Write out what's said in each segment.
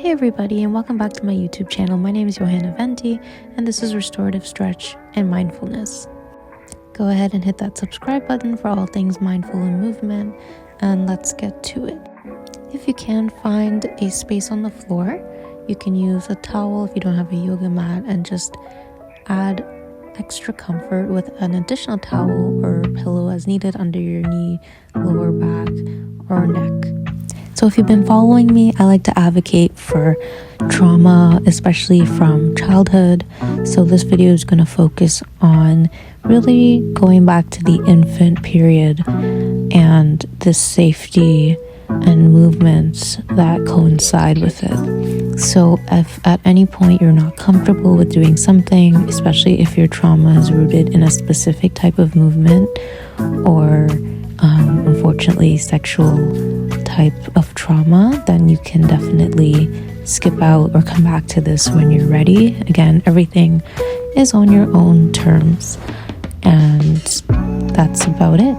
Hey everybody, and welcome back to my YouTube channel. My name is Johanna Venti, and this is Restorative Stretch and Mindfulness. Go ahead and hit that subscribe button for all things mindful and movement, and let's get to it. If you can find a space on the floor, you can use a towel if you don't have a yoga mat, and just add extra comfort with an additional towel or pillow as needed under your knee, lower back, or neck. So if you've been following me, I like to advocate for trauma, especially from childhood. So this video is going to focus on really going back to the infant period and the safety and movements that coincide with it. So if at any point you're not comfortable with doing something, especially if your trauma is rooted in a specific type of movement or unfortunately sexual type of trauma, then you can definitely skip out or come back to this when you're ready. Again, everything is on your own terms, and that's about it.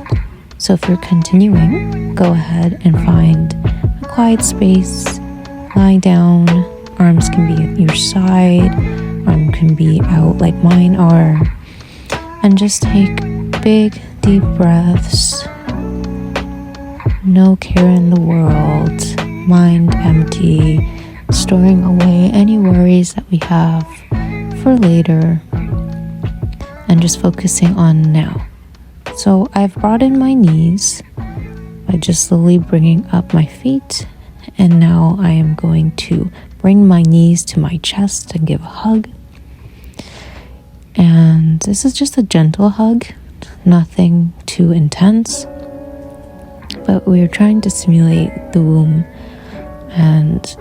So if you're continuing, go ahead and find a quiet space, lie down. Arms can be at your side, arm can be out like mine are, and just take big deep breaths. No care in the world, mind empty, storing away any worries that we have for later, and just focusing on now. So I've brought in my knees by just slowly bringing up my feet, and now I am going to bring my knees to my chest and give a hug. And this is just a gentle hug, nothing too intense. But we're trying to simulate the womb and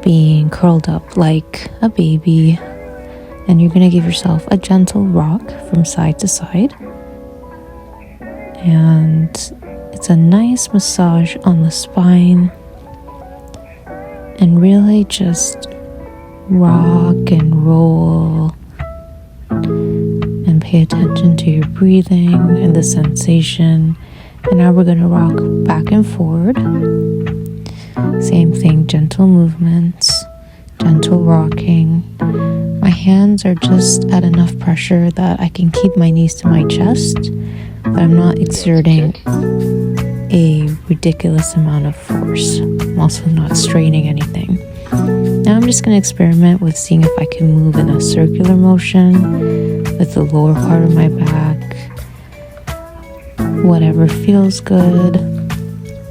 being curled up like a baby. And you're going to give yourself a gentle rock from side to side. And it's a nice massage on the spine. And really just rock and roll. And pay attention to your breathing and the sensation. And now we're going to rock back and forward. Same thing, gentle movements, gentle rocking. My hands are just at enough pressure that I can keep my knees to my chest, but I'm not exerting a ridiculous amount of force. I'm also not straining anything. Now I'm just going to experiment with seeing if I can move in a circular motion with the lower part of my back. Whatever feels good.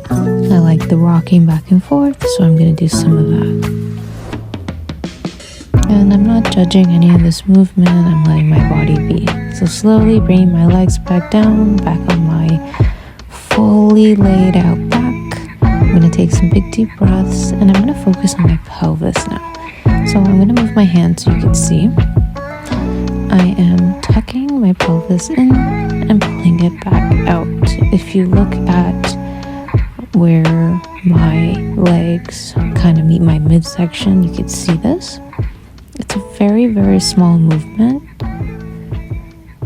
I like the rocking back and forth, so I'm going to do some of that. And I'm not judging any of this movement, I'm letting my body be. So slowly bringing my legs back down, back on my fully laid out back. I'm going to take some big deep breaths, and I'm going to focus on my pelvis now. So I'm going to move my hand so you can see. I am tucking my pelvis in and pulling it back out. If you look at where my legs kind of meet my midsection, you can see this. It's a very, very small movement,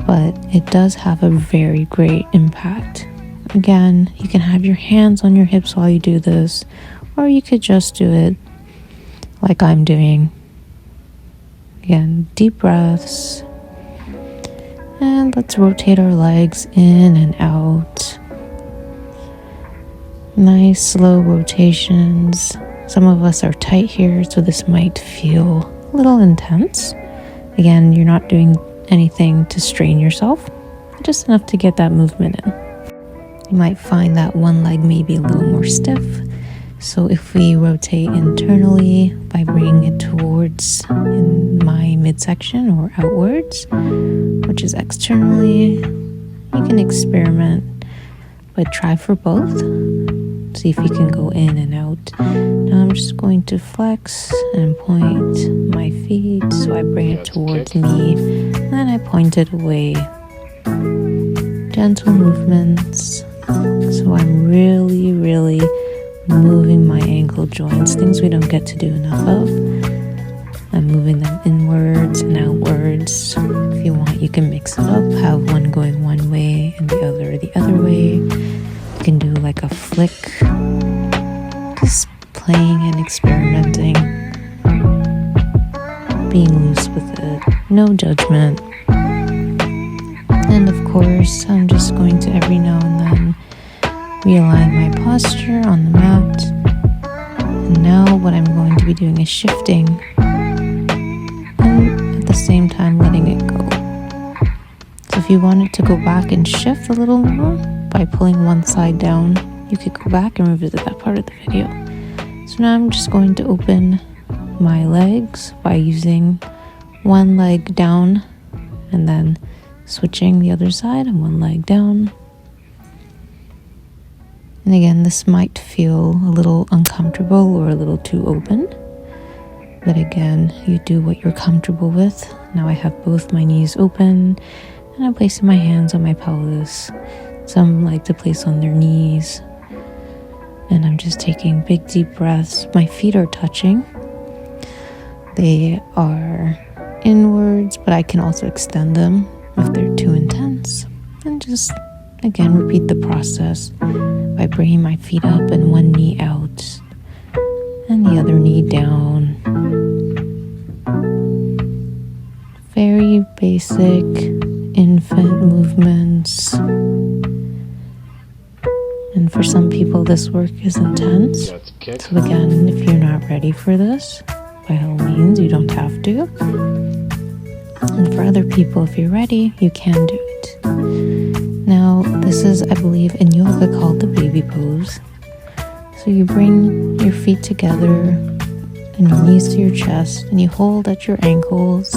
but it does have a very great impact. Again, you can have your hands on your hips while you do this, or you could just do it like I'm doing. Again, deep breaths. And let's rotate our legs in and out. Nice slow rotations. Some of us are tight here, so this might feel a little intense. Again, you're not doing anything to strain yourself, just enough to get that movement in. You might find that one leg may be a little more stiff. So if we rotate internally by bringing it towards in my midsection or outwards, which is externally, you can experiment, but try for both. See if you can go in and out. Now I'm just going to flex and point my feet, so I bring it towards me, and then I point it away. Gentle movements. So I'm really, really moving my ankle joints, things we don't get to do enough of. I'm moving them inwards and outwards. If you want, you can mix it up, have one going one way and the other way. You can do like a flick, just playing and experimenting. being loose with it, no judgment. And of course, I'm just going to every now and then realign my posture on the mat. And now what I'm going to be doing is shifting and at the same time letting it go. So if you wanted to go back and shift a little more by pulling one side down, you could go back and revisit that part of the video. So now I'm just going to open my legs by using one leg down and then switching the other side and one leg down. And again, this might feel a little uncomfortable or a little too open, but again, you do what you're comfortable with. Now I have both my knees open and I'm placing my hands on my pelvis. Some like to place on their knees. And I'm just taking big deep breaths. My feet are touching. They are inwards, but I can also extend them if they're too intense. And just again repeat the process by bringing my feet up and one knee out and the other knee down. Very basic infant movements. And for some people this work is intense. So again, if you're not ready for this, by all means, you don't have to. And for other people, if you're ready, you can do it. Now, this is, I believe, in yoga called the baby pose. So you bring your feet together and your knees to your chest, and you hold at your ankles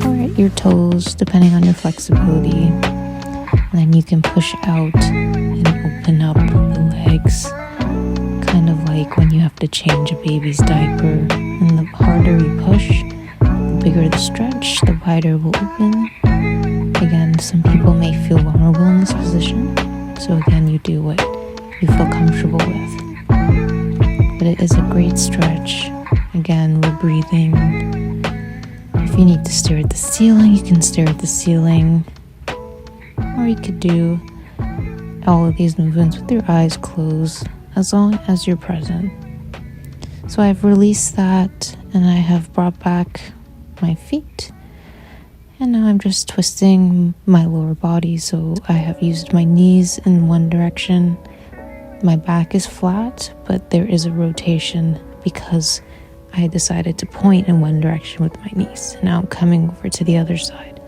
or at your toes, depending on your flexibility. And then you can push out and open up the legs, kind of like when you have to change a baby's diaper. And the harder you push, the bigger the stretch, the wider it will open. Again, some people may feel vulnerable in this position, so again, you do what you feel comfortable with. But it is a great stretch. Again, we're breathing. If you need to stare at the ceiling, you can stare at the ceiling. Or you could do all of these movements with your eyes closed, as long as you're present. So I've released that and I have brought back my feet. And now I'm just twisting my lower body. So I have used my knees in one direction. My back is flat, but there is a rotation because I decided to point in one direction with my knees. And now I'm coming over to the other side.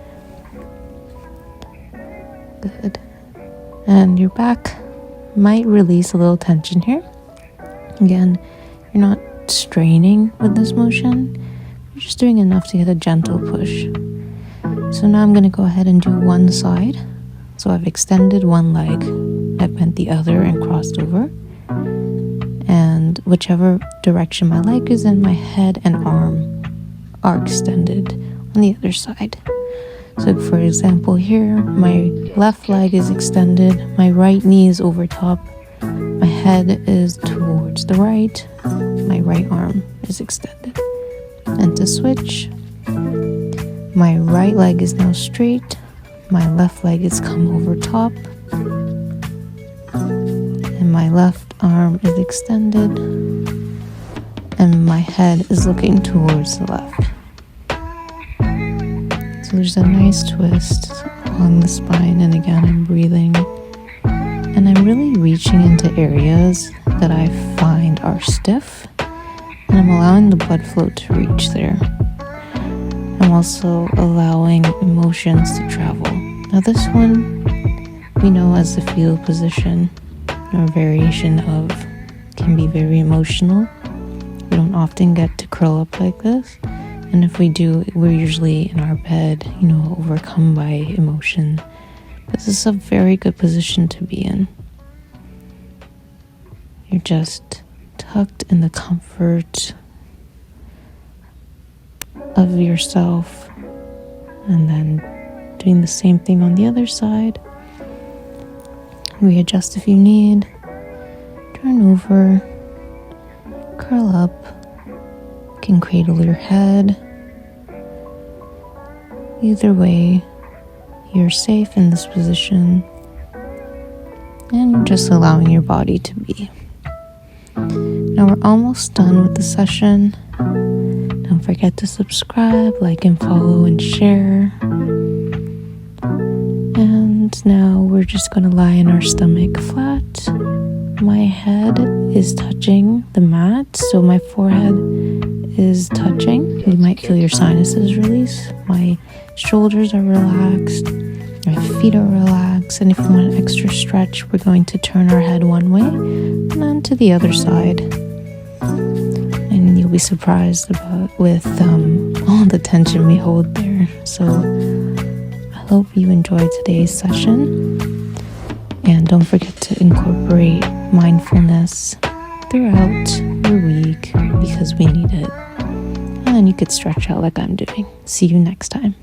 Good. And your back might release a little tension here. Again, you're not straining with this motion. You're just doing enough to get a gentle push. So now I'm going to go ahead and do one side. So I've extended one leg, I've bent the other and crossed over. And whichever direction my leg is in, my head and arm are extended on the other side. So for example here, my left leg is extended, my right knee is over top, my head is towards the right, my right arm is extended. And to switch, my right leg is now straight, my left leg is come over top, and my left arm is extended, and my head is looking towards the left. So there's a nice twist along the spine, and again I'm breathing and I'm really reaching into areas that I find are stiff, and I'm allowing the blood flow to reach there. I'm also allowing emotions to travel. Now this one we know as the fetal position or variation of can be very emotional. We don't often get to curl up like this. And if we do, we're usually in our bed, overcome by emotion. This is a very good position to be in. You're just tucked in the comfort of yourself, and then doing the same thing on the other side. Readjust if you need. Turn over. Curl up. You can cradle your head. Either way, you're safe in this position, and you're just allowing your body to be. Now we're almost done with the session. Now forget to subscribe, like and follow and share. And now we're just going to lie in our stomach flat. My head is touching the mat, so my forehead is touching. You might feel your sinuses release. My shoulders are relaxed. My feet are relaxed. And if you want an extra stretch, we're going to turn our head one way and then to the other side. And you'll be surprised with all the tension we hold there. So I hope you enjoyed today's session. And don't forget to incorporate mindfulness throughout your week because we need it. And then you could stretch out like I'm doing. See you next time.